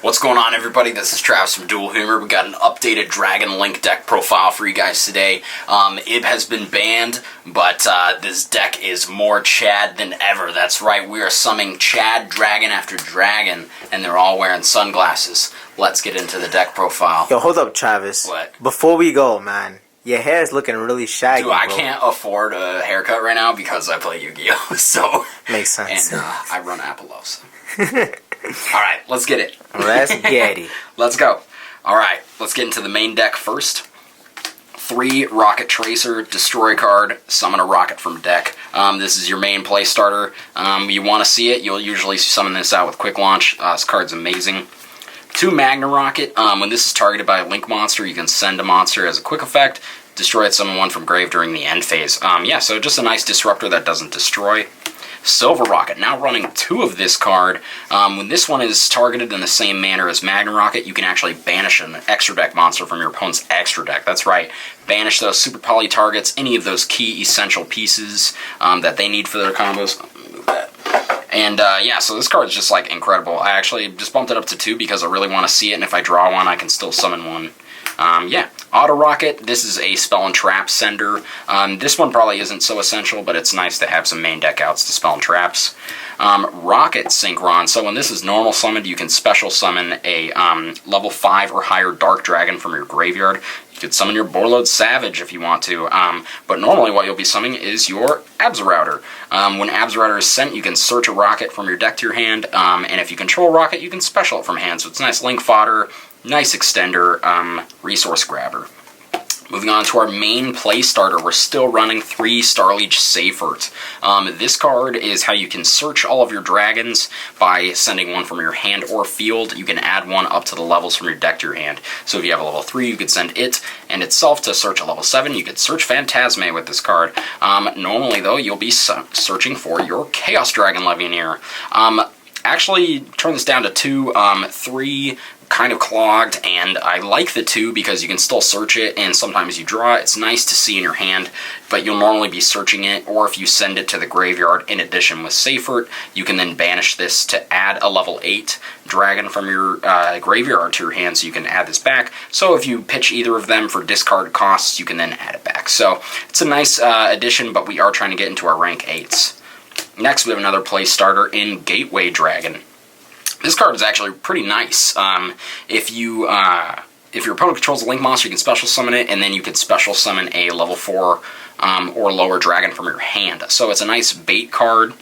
What's going on, everybody? This is Travis from Duel Humor. We got an updated Dragon Link deck profile for you guys today. It has been banned, but this deck is more Chad than ever. That's right, we are summoning Chad dragon after dragon, and they're all wearing sunglasses. Let's get into the deck profile. Yo, hold up, Travis. What? Before we go, man, your hair is looking really shaggy. Dude, I can't afford a haircut right now because I play Yu-Gi-Oh! So makes sense. And I run Apple Love, so. Alright, let's get it. Let's get it. Let's go. Alright, let's get into the main deck first. 3 Rokket Tracer, destroy card, summon a Rokket from deck. This is your main play starter. You want to see it, you'll usually summon this out with quick launch. This card's amazing. 2 Magna Rokket. When this is targeted by a Link monster, you can send a monster as a quick effect. Destroy it, summon one from grave during the end phase. Yeah, so just a nice disruptor that doesn't destroy. Silver Rokket, now running 2 of this card. When this one is targeted in the same manner as Magna Rokket, you can actually banish an extra deck monster from your opponent's extra deck. That's right, banish those super poly targets, any of those key essential pieces that they need for their combos. Move that. And yeah, so this card is just like incredible. I actually just bumped it up to 2 because I really want to see it, and if I draw one, I can still summon one. Yeah, Auto Rokket, this is a spell and trap sender. This one probably isn't so essential, but it's nice to have some main deck outs to spell and traps. Rokket Synchron, so when this is normal summoned, you can special summon a level 5 or higher Dark Dragon from your graveyard. You could summon your Borlode Savage if you want to, but normally what you'll be summoning is your Absorouter. When Absorouter is sent, you can search a Rokket from your deck to your hand, and if you control Rokket, you can special it from hand, so it's nice link fodder. Nice extender, resource grabber. Moving on to our main play starter, we're still running 3 Starliege Seifert. This card is how you can search all of your dragons by sending one from your hand or field. You can add one up to the levels from your deck to your hand. So if you have a level 3, you could send it and itself to search a level 7. You could search Phantasme with this card. Normally, though, you'll be searching for your Chaos Dragon Legionnaire. Actually, turn this down to 2, 3... kind of clogged, and I like the 2 because you can still search it, and sometimes you draw it. It's nice to see in your hand, but you'll normally be searching it, or if you send it to the graveyard in addition with Seifert, you can then banish this to add a level 8 dragon from your graveyard to your hand, so you can add this back. So if you pitch either of them for discard costs, you can then add it back. So it's a nice addition, but we are trying to get into our rank 8s. Next, we have another play starter in Gateway Dragon. This card is actually pretty nice. If your opponent controls a Link monster, you can special summon it, and then you can special summon a level 4 or lower dragon from your hand. So it's a nice bait card,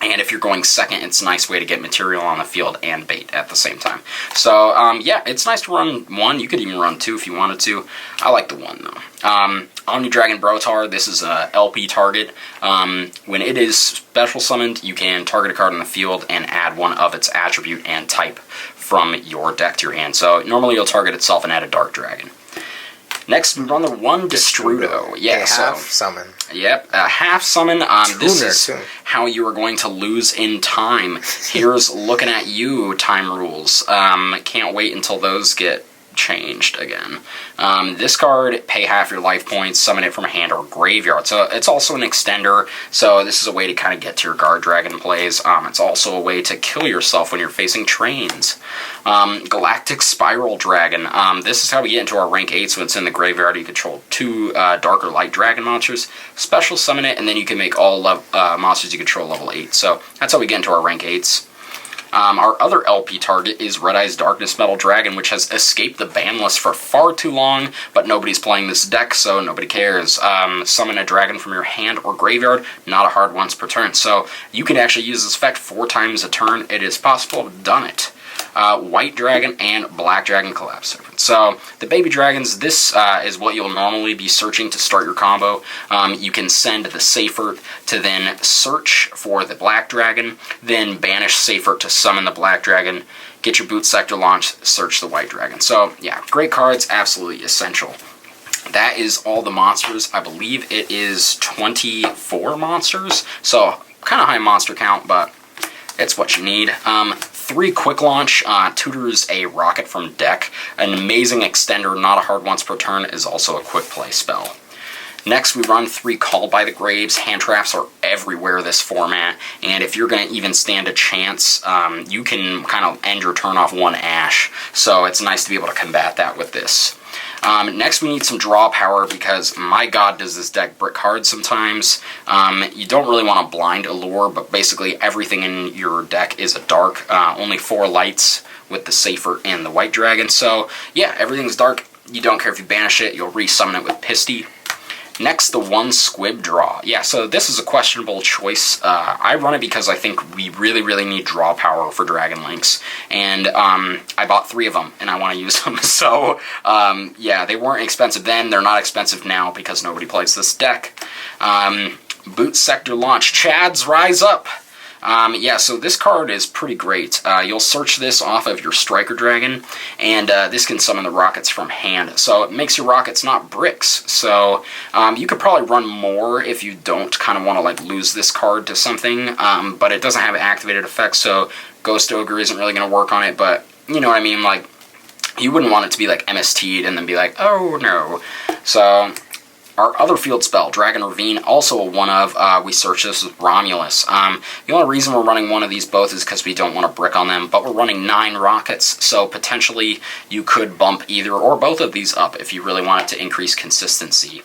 and if you're going second, it's a nice way to get material on the field and bait at the same time. So yeah, it's nice to run 1. You could even run 2 if you wanted to. I like the 1 though. Omni Dragon Brotar, this is a LP target. When it is special summoned, you can target a card on the field and add one of its attribute and type from your deck to your hand. So normally you'll target itself and add a Dark Dragon. Next, we run the 1 Destrudo. Yeah, a half summon. Yep, a half summon. This is how you are going to lose in time. Here's looking at you, time rules. Can't wait until those get changed again. This card, pay half your life points, summon it from a hand or graveyard. So it's also an extender, so this is a way to kind of get to your guard dragon plays. It's also a way to kill yourself when you're facing trains. Galactic Spiral Dragon. This is how we get into our rank 8, so it's in the graveyard. You control 2 dark or light dragon monsters, special summon it, and then you can make all monsters you control level 8. So that's how we get into our rank 8s. Our other LP target is Red Eyes Darkness Metal Dragon, which has escaped the ban list for far too long, but nobody's playing this deck, so nobody cares. Summon a dragon from your hand or graveyard, not a hard once per turn. So you can actually use this effect 4 times a turn. It is possible. I've done it. White Dragon and Black Dragon Collapse Serpent. So the baby dragons, this is what you'll normally be searching to start your combo. You can send the Seifert to then search for the Black Dragon, then banish Seifert to summon the Black Dragon, get your Boot Sector launch, search the White Dragon. So yeah, great cards, absolutely essential. That is all the monsters. I believe it is 24 monsters, so kind of high monster count, but it's what you need. 3 quick launch, tutors a Rokket from deck. An amazing extender, not a hard once per turn, is also a quick play spell. Next, we run 3 Called by the Graves. Hand traps are everywhere this format, and if you're going to even stand a chance, you can kind of end your turn off 1 Ash, so it's nice to be able to combat that with this. Next, we need some draw power because, my god, does this deck brick hard sometimes. You don't really want a blind allure, but basically everything in your deck is a dark. Only 4 lights with the Safer and the White Dragon, so yeah, everything's dark. You don't care if you banish it, you'll resummon it with Pisty. Next, the 1 Squib draw. Yeah, so this is a questionable choice. I run it because I think we really need draw power for Dragon Links. And I bought 3 of them, and I want to use them. So, yeah, they weren't expensive then. They're not expensive now because nobody plays this deck. Boot Sector Launch. Chads, rise up! Yeah, so this card is pretty great. You'll search this off of your Striker Dragon, and this can summon the rockets from hand. So it makes your rockets not bricks. So you could probably run more if you don't kind of want to like lose this card to something, but it doesn't have activated effects, so Ghost Ogre isn't really going to work on it, but you know what I mean, like, you wouldn't want it to be like MST'd and then be like, oh no. So our other field spell, Dragon Ravine, also a 1 of. We search this with Romulus. The only reason we're running 1 of these both is because we don't want to brick on them, but we're running 9 rockets, so potentially you could bump either or both of these up if you really wanted to increase consistency.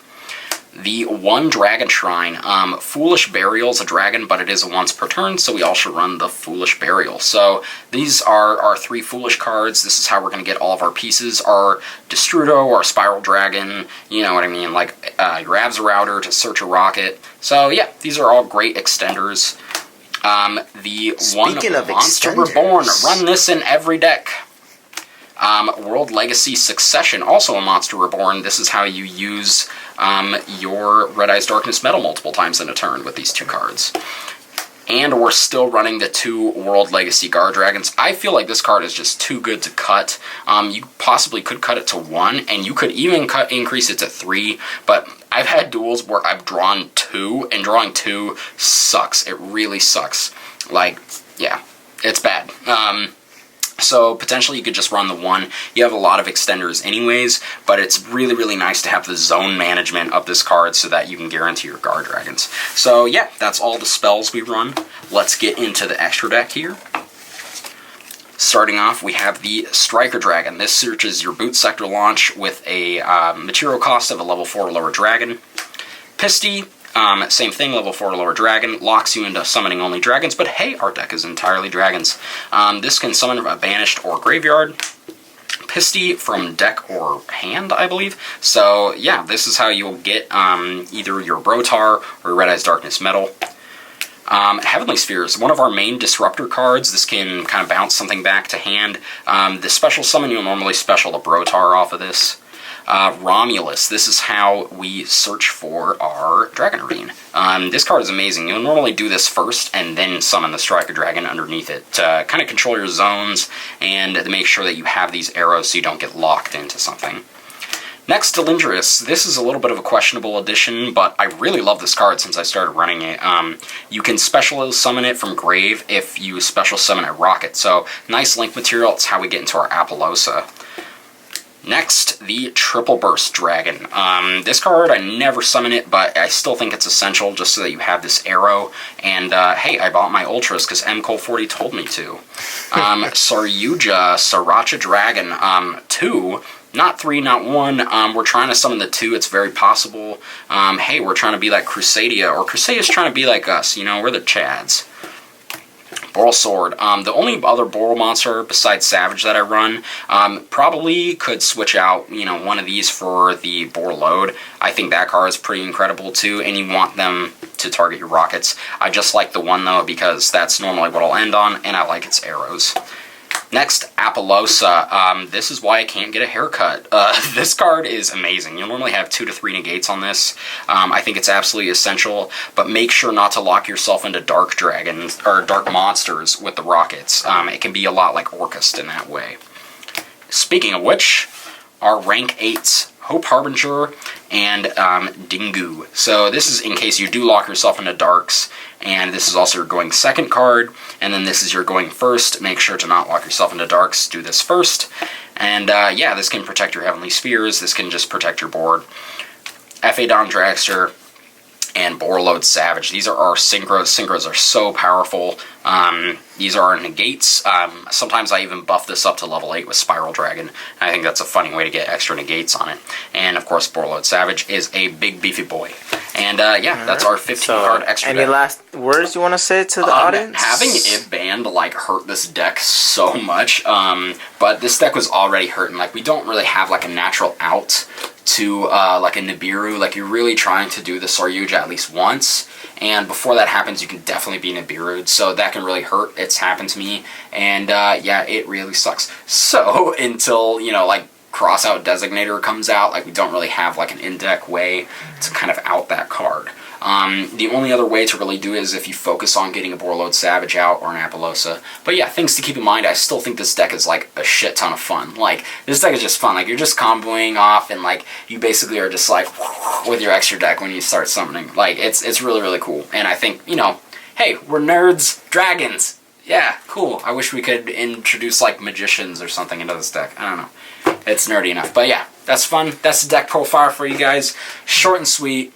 The 1 Dragon Shrine. Foolish Burial's a dragon, but it is a once per turn, so we also run the Foolish Burial. So these are our 3 Foolish cards. This is how we're going to get all of our pieces. Our Destrudo, our Spiral Dragon, you know what I mean, like your Abs Router to search a rocket. So yeah, these are all great extenders. The Speaking 1 of Monster extenders. Reborn. Run this in every deck. World Legacy Succession, also a Monster Reborn. This is how you use your Red Eyes Darkness Metal multiple times in a turn with these 2 cards. And we're still running the 2 World Legacy Guard Dragons. I feel like this card is just too good to cut. You possibly could cut it to 1, and you could even increase it to 3, but I've had duels where I've drawn 2, and drawing 2 sucks. It really sucks. Like, yeah, it's bad. So potentially you could just run the 1. You have a lot of extenders anyways, but it's really nice to have the zone management of this card so that you can guarantee your Guard Dragons. So yeah, that's all the spells we run. Let's get into the extra deck here. Starting off, we have the Striker Dragon. This searches your Boot Sector Launch with a material cost of a level 4 or lower dragon. Pisty. Same thing, level 4 lower dragon, locks you into summoning only dragons, but hey, our deck is entirely dragons. This can summon a banished or graveyard. Pisty from deck or hand, I believe. So yeah, this is how you'll get either your Brotar or Red Eyes Darkness Metal. Heavenly Spheres, one of our main disruptor cards. This can kind of bounce something back to hand. The special summon, you'll normally special the Brotar off of this. Romulus, this is how we search for our Dragon Ravine. This card is amazing. You'll normally do this first and then summon the Striker Dragon underneath it to kind of control your zones and to make sure that you have these arrows so you don't get locked into something. Next, Delindrus. This is a little bit of a questionable addition, but I really love this card since I started running it. You can special summon it from Grave if you special summon a Rokket, so nice link material. It's how we get into our Appaloosa. Next, the Triple Burst Dragon. This card, I never summon it, but I still think it's essential just so that you have this arrow. And, hey, I bought my Ultras because MCole40 told me to. Saryuja, Sriracha Dragon. 2, not 3, not 1. We're trying to summon the 2. It's very possible. Hey, we're trying to be like Crusadia, or Crusadia's trying to be like us. You know, we're the Chads. Boral Sword. The only other Boral monster besides Savage that I run probably could switch out, you know, one of these for the Boar Load. I think that card is pretty incredible too, and you want them to target your rockets. I just like the 1 though because that's normally what I'll end on, and I like its arrows. Next, Appaloosa. This is why I can't get a haircut. This card is amazing. You'll normally have 2 to 3 negates on this. I think it's absolutely essential, but make sure not to lock yourself into dark dragons, or dark monsters with the rockets. It can be a lot like Orcust in that way. Speaking of which, our rank 8s, Hope Harbinger and Dingu. So this is in case you do lock yourself into darks, and this is also your going second card, and then this is your going first. Make sure to not lock yourself into darks, do this first. And yeah, this can protect your Heavenly Spheres, this can just protect your board. F.A. Don Dragster, and Borreload Savage. These are our synchros. Synchros are so powerful. These are our negates. Sometimes I even buff this up to level 8 with Spiral Dragon. I think that's a funny way to get extra negates on it. And of course, Borreload Savage is a big beefy boy. And yeah, that's our 15 card extra Any deck. last words you want to say to the audience? Having it banned like hurt this deck so much. But this deck was already hurting. Like, we don't really have like a natural out to like a Nibiru. Like, you're really trying to do the Saryuja at least once, and before that happens you can definitely be Nibiru'd, so that can really hurt. It's happened to me, and yeah, it really sucks. So until, you know, like Crossout Designator comes out, like, we don't really have like an in-deck way to kind of out that card. The only other way to really do it is if you focus on getting a Borreload Savage out or an Apollousa. But yeah, things to keep in mind, I still think this deck is like a shit ton of fun. Like, this deck is just fun. Like, you're just comboing off, and like, you basically are just like with your extra deck when you start summoning. Like, it's really, really cool. And I think, you know, hey, we're nerds, dragons. Yeah, cool. I wish we could introduce like magicians or something into this deck. I don't know. It's nerdy enough. But yeah, that's fun. That's the deck profile for you guys. Short and sweet.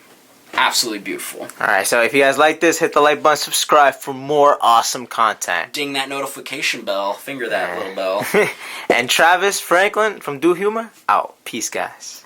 Absolutely beautiful. Alright, so if you guys like this, hit the like button, subscribe for more awesome content. Ding that notification bell. Finger that little bell. And Travis Franklin from Do Humor, out. Peace, guys.